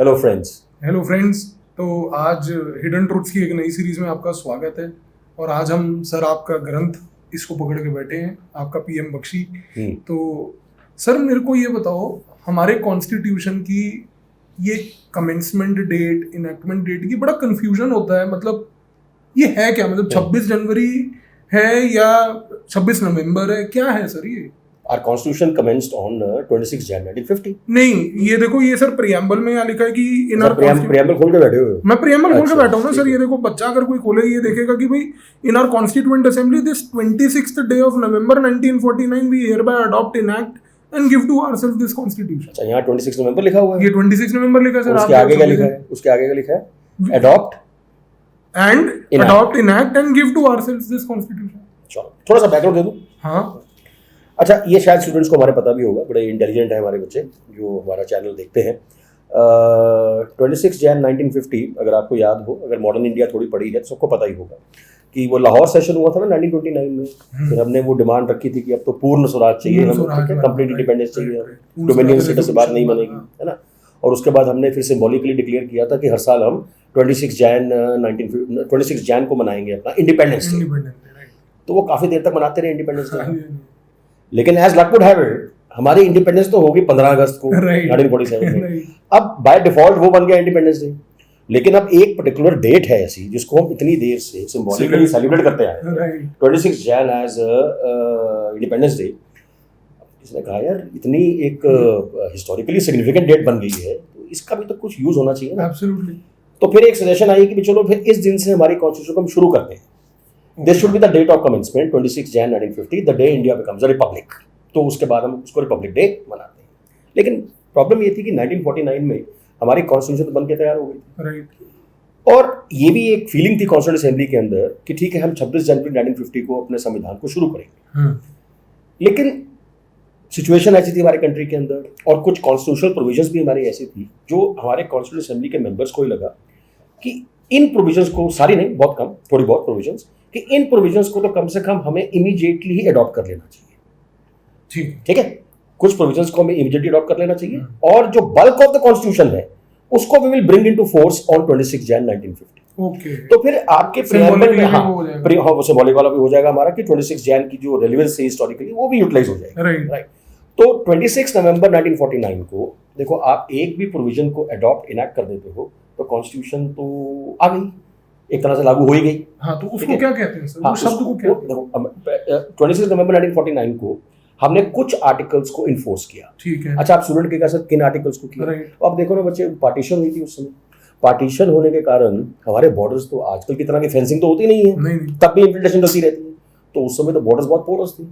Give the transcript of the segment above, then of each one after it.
Hello friends. तो आज hidden truths की एक नई सीरीज में आपका स्वागत है। और आज हम सर आपका ग्रंथ इसको पकड़ के बैठे हैं, आपका पीएम बख्शी। तो सर मेरे को ये बताओ, हमारे कॉन्स्टिट्यूशन की ये कमेंसमेंट डेट, इनैक्टमेंट डेट की बड़ा कंफ्यूजन होता है। मतलब ये है क्या? मतलब 26 जनवरी है या 26 नवंबर है, क्या है सर ये? Our constitution commenced on 26 January 1950। नहीं, ये देखो, ये सर प्रियम्बल में यहाँ लिखा है कि इन आवर प्रियम्बल खोल के बैठे हुए हो? मैं प्रियम्बल खोल के बैठा हूँ ना सर। ये देखो, बच्चा अगर कोई खोले ये देखेगा कि भाई in our constituent assembly this 26th day of November 1949 we hereby adopt, enact and give to ourselves this constitution। अच्छा, यहाँ 26 नवंबर लिखा हुआ है? ये 26 नवंबर लिखा है सर। उसके आगे क्या लिखा है? उसके आगे क्या लिखा है? Adopt enact and give to ourselves this constitution। चलो थोड़ा सा बैकग्राउंड दे दूं। हाँ, अच्छा, ये शायद स्टूडेंट्स को हमारे पता भी होगा, बड़े इंटेलिजेंट है हमारे बच्चे जो हमारा चैनल देखते हैं। 26 जैन 1950, अगर आपको याद हो, अगर मॉडर्न इंडिया थोड़ी पढ़ी है तो सबको पता ही होगा कि वो लाहौर सेशन हुआ था ना 1929 में। फिर हमने वो डिमांड रखी थी कि अब तो पूर्ण स्वराज चाहिए, कंप्लीट इंडिपेंडेंस चाहिए, डोमिनियन स्टेटस से बात नहीं बनेगी, है ना। और उसके बाद हमने फिर सिंबॉलिकली डिक्लेयर किया था कि हर साल हम 26 जैन को मनाएंगे अपना इंडिपेंडेंस डे। तो वो काफ़ी देर तक मनाते रहे इंडिपेंडेंस डे। लेकिन as luck would have it, हमारी इंडिपेंडेंस तो होगी 15 अगस्त को 1947 में। अब बाय डिफॉल्ट वो बन गया इंडिपेंडेंस डे। लेकिन अब एक पर्टिकुलर डेट है ऐसी जिसको हम इतनी देर से सिंबॉलिकली सेलिब्रेट करते हैं, 26 जैन एज इंडिपेंडेंस डे। इसने कहा यार इतनी एक हिस्टोरिकली सिग्निफिकेंट डेट बन गई है, तो इसका भी तो कुछ यूज होना चाहिए ना। एब्सोल्युटली। तो फिर एक सजेशन आई कि चलो फिर इस दिन से हमारी कॉन्स्टिट्यूशन को हम शुरू करते हैं। This should be the date of commencement, 26 Jan 1950, the day India becomes a republic। तो उसके बाद हम उसको रिपब्लिक डे मनाते हैं। लेकिन प्रॉब्लम ये थी कि 1949 में हमारी कॉन्स्टिट्यूशन तो बन के तैयार हो गई। राइट। और ये भी एक फीलिंग थी कॉन्स्टिट्यूंट असेंबली के अंदर कि ठीक है हम 26 जनवरी 1950 को अपने संविधान को शुरू करेंगे। लेकिन सिचुएशन ऐसी थी हमारे कंट्री के अंदर, और कुछ कॉन्स्टिट्यूशनल प्रोविजंस भी हमारी ऐसी थी जो हमारे कॉन्स्टिट्यूंट असेंबली के मेंबर्स को ही लगा कि इन प्रोविजंस को, सारी नहीं, बहुत कम, थोड़ी बहुत प्रोविजंस, कि इन प्रोविजंस को तो कम से कम हमें इमीडिएटली ही अडॉप्ट कर लेना चाहिए। ठीक है, कुछ प्रोविजंस को हमें इमीडिएटली अडॉप्ट कर लेना चाहिए, और जो बल्क ऑफ द कॉन्स्टिट्यूशन है उसको we will bring into force on 26 Jan 1950। Okay. तो फिर आपके प्रियम्बल में वो सिंबॉलिक वाला भी हो जाएगा हमारा कि 26 जैन की जो रेलेवेंस है हिस्टोरिकली वो भी यूटिलाइज हो जाएगा। राइट। तो 26 नवंबर 1949 को देखो, आप एक भी प्रोविजन को अडॉप्ट इनैक्ट कर देते हो तो कॉन्स्टिट्यूशन तो आ गई, एक तरह से लागू हो ही गई। हाँ, तो उसको क्या कहते हैं सर? हाँ, शब्द को क्या कहते हैं? 26 नवंबर 1949 को हमने कुछ आर्टिकल्स को इन्फोर्स किया। ठीक है। अच्छा, आप स्टूडेंट के कैसे किन आर्टिकल्स को किया? तो आप देखो ना बच्चे, पार्टीशन हुई थी उस समय। पार्टीशन होने के कारण हमारे बॉर्डर्स तो आजकल की तरह की फेंसिंग तो होती नहीं है, तब भी इन्फिल्ट्रेशन होती रहती है। तो उस समय तो बॉर्डर्स बहुत पोरस थी,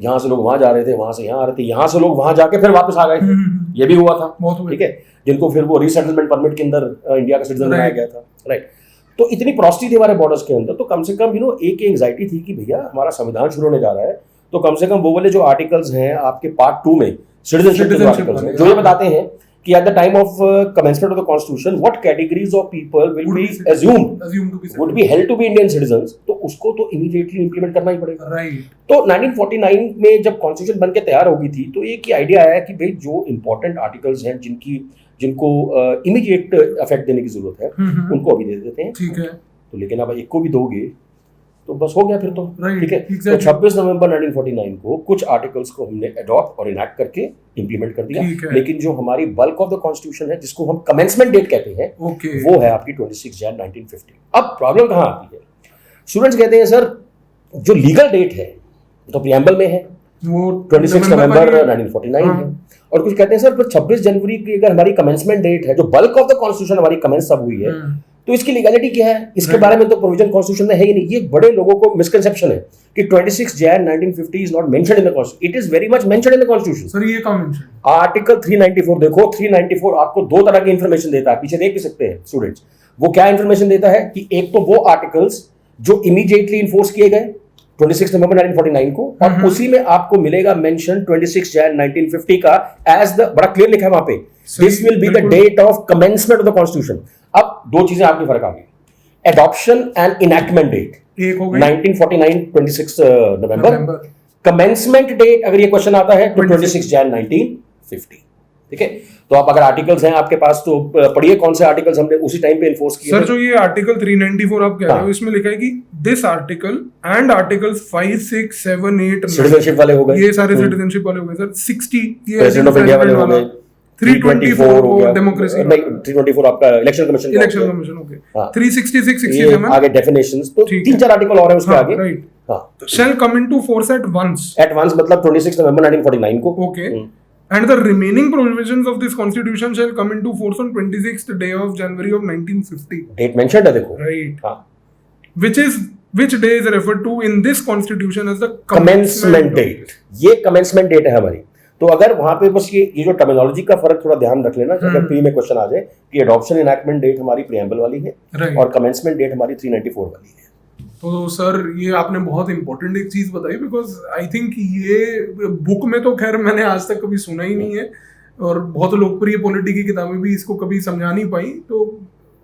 यहाँ से लोग वहां जा रहे थे, वहां से यहाँ आ रहे थे, यहाँ से लोग वहां जाके फिर वापस आ गए थे, ये भी हुआ था। ठीक है, जिनको फिर वो रीसेटलमेंट परमिट के अंदर इंडिया का सिटीजन बनाया गया था। राइट। तो इतनी प्रॉस्टी थी हमारे बॉर्डर्स के अंदर, तो कम से कम एक एंग्जाइटी थी कि भैया हमारा संविधान शुरू होने जा रहा है, तो कम से कम वो वाले जो आर्टिकल्स हैं आपके पार्ट 2 में, सिटीजनशिप के आर्टिकल्स हैं, जो ये बताते हैं कि at the time of commencement of the constitution what categories of people will be assumed would be held to be Indian citizens, तो उसको तो इमीडिएटली इंप्लीमेंट करना ही पड़ेगा। राइट। तो 1949 में जब कॉन्स्टिट्यूशन बन के तैयार हो गई थी, तो एक ही आइडिया आया कि भाई जो इंपॉर्टेंट आर्टिकल्स हैं जिनको इमीडिएट इफेक्ट देने की जरूरत है, उनको अभी दे देते हैं। ठीक है। तो लेकिन अब एक को भी दोगे तो बस हो गया फिर तो। ठीक है। exactly. तो 26 नवंबर 1949 को कुछ आर्टिकल्स को हमने अडॉप्ट और इनैक्ट करके इंप्लीमेंट कर दिया। लेकिन जो हमारी बल्क ऑफ द कॉन्स्टिट्यूशन है, जिसको हम कमेंसमेंट डेट कहते हैं, वो है आपकी 26 जैन 1950। अब प्रॉब्लम कहाँ आती है? स्टूडेंट्स कहते हैं सर जो लीगल डेट है तो प्रियम्बल में है, वो 26 नवंबर 1949 है, और कुछ कहते हैं सर 26 जनवरी की अगर हमारी कमेंसमेंट डेट है, जो बल्क ऑफ द कॉन्स्टिट्यूशन हमारी कमेंस सब हुई है, तो इसकी लीगैलिटी क्या है? इसके बारे में तो प्रोविजन कॉन्स्टिट्यूशन में है ही नहीं। ये बड़े लोगों को मिसकंसेप्शन है कि 26 Jan 1950 is not mentioned in the constitution. It is very much mentioned in the constitution. Sir ये कहां मेंशन? आर्टिकल 394 देखो, 394 आपको दो तरह की इंफॉर्मेशन देता है, पीछे देख भी सकते हैं स्टूडेंट्स। वो क्या इंफॉर्मेशन देता है कि एक तो वो आर्टिकल्स जो इमीडिएटली इन्फोर्स किए गए 26 नवंबर 1949 को, और उसी में आपको मिलेगा मेंशन 26 जैन 1950 का एज द, बड़ा क्लियर लिखा है वहां पे, this will be the date of commencement of the constitution. अब दो चीजें आपकी फर्क आ गई, एडॉप्शन एंड इनैक्टमेंट डेट। एक हो गई 1949 26 नवंबर, कमेंसमेंट डेट अगर ये क्वेश्चन आता है तो 26 जैन 1950। ठीक है, तो आप अगर आर्टिकल्स हैं आपके पास तो पढ़िए कौन से आर्टिकल्स हमने उसी टाइम पे इन्फोर्स किए सर थे। जो ये आर्टिकल 394 आप कह रहे हाँ। हो, इसमें लिखा है कि this article and articles 5, 6, 7, 8, 9 citizenship वाले हो गए, ये सारे सिटीजनशिप वाले हो गए सर। 60 ये प्रेसिडेंट ऑफ इंडिया वाले हो गए, 324 हो गया, डेमोक्रेसी, नहीं 324 आपका इलेक्शन कमीशन इलेक्शन कमीशन हो गए, हाँ। 366, ये 67 आगे डेफिनेशंस, तो ठीक 3-4 आर्टिकल और है उसके आगे। राइट। हाँ, shall come into force at once, advance मतलब 26 नवंबर 1949 को। okay, and the remaining provisions of this constitution shall come into force on 26th day of January of 1950, date mentioned है देखो। right, हाँ, which day is referred to in this constitution as the commencement date, ये commencement date है हमारी। तो अगर वहां पे बस ये जो टर्मिनोलॉजी का फर्क थोड़ा ध्यान रख लेना, अगर प्री में क्वेश्चन आ जाए कि अडॉप्शन इनैक्टमेंट डेट हमारी प्रीएम्बल वाली है Right. और कमेंसमेंट डेट हमारी 394 वाली है। तो सर ये आपने बहुत इंपॉर्टेंट एक चीज बताई, बिकॉज आई थिंक ये बुक में तो खैर मैंने आज तक कभी सुना ही नहीं है, और बहुत लोकप्रिय पॉलिटी की किताबें भी इसको कभी समझा नहीं पाई। तो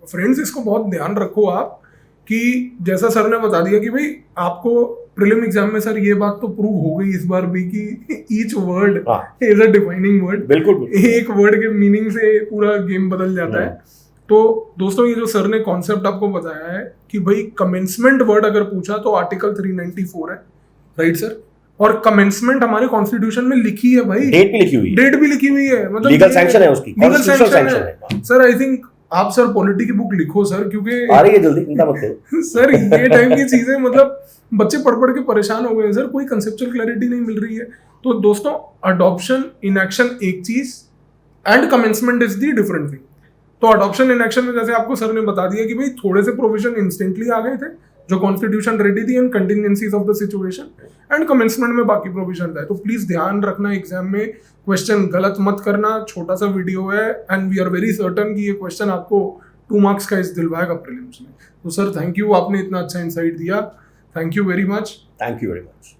फ्रेंड्स इसको बहुत ध्यान रखो आप, कि जैसा सर ने बता दिया कि भाई आपको प्रीलिम एग्जाम में सर ये बात तो प्रूव हो गई इस बार भी कि each word is a defining word, बिल्कुल एक वर्ड के मीनिंग से पूरा गेम बदल जाता है। तो दोस्तों ये जो सर ने कॉन्सेप्ट आपको बताया है कि भाई कमेंसमेंट वर्ड अगर पूछा तो आर्टिकल 394 है, राइट सर, और कमेंसमेंट हमारे कॉन्स्टिट्यूशन में लिखी है भाई, डेट भी लिखी हुई है, डेट भी लिखी हुई है, मतलब लीगल सैंक्शन है उसकी, लीगल कॉन्स्टिट्यूशनल सैंक्शन सैंक्शन है। सर। आई थिंक आप सर पॉलिटी की बुक लिखो सर, क्योंकि आ रही है जल्दी, चिंता मत करो सर ये टाइम की चीजें मतलब बच्चे पढ़ के परेशान हो गए हैं सर, कोई कंसेप्चुअल क्लैरिटी नहीं मिल रही है। तो दोस्तों अडॉप्शन इन एक्शन एक चीज and commencement is the different thing. तो अडॉप्शन इन एक्शन में जैसे आपको सर ने बता दिया कि भाई थोड़े से प्रोविजन इंस्टेंटली आ गए थे जो कॉन्स्टिट्यूशन रेडी थी and contingencies of the situation, and commencement में बाकी प्रोविजन था। तो प्लीज ध्यान रखना एग्जाम में क्वेश्चन गलत मत करना, छोटा सा वीडियो है and we are very certain कि ये क्वेश्चन आपको 2 मार्क्स का इस दिलवाएगा प्रीलिम्स में। तो सर थैंक यू, आपने इतना अच्छा इंसाइट दिया, thank you very much. Thank you very much.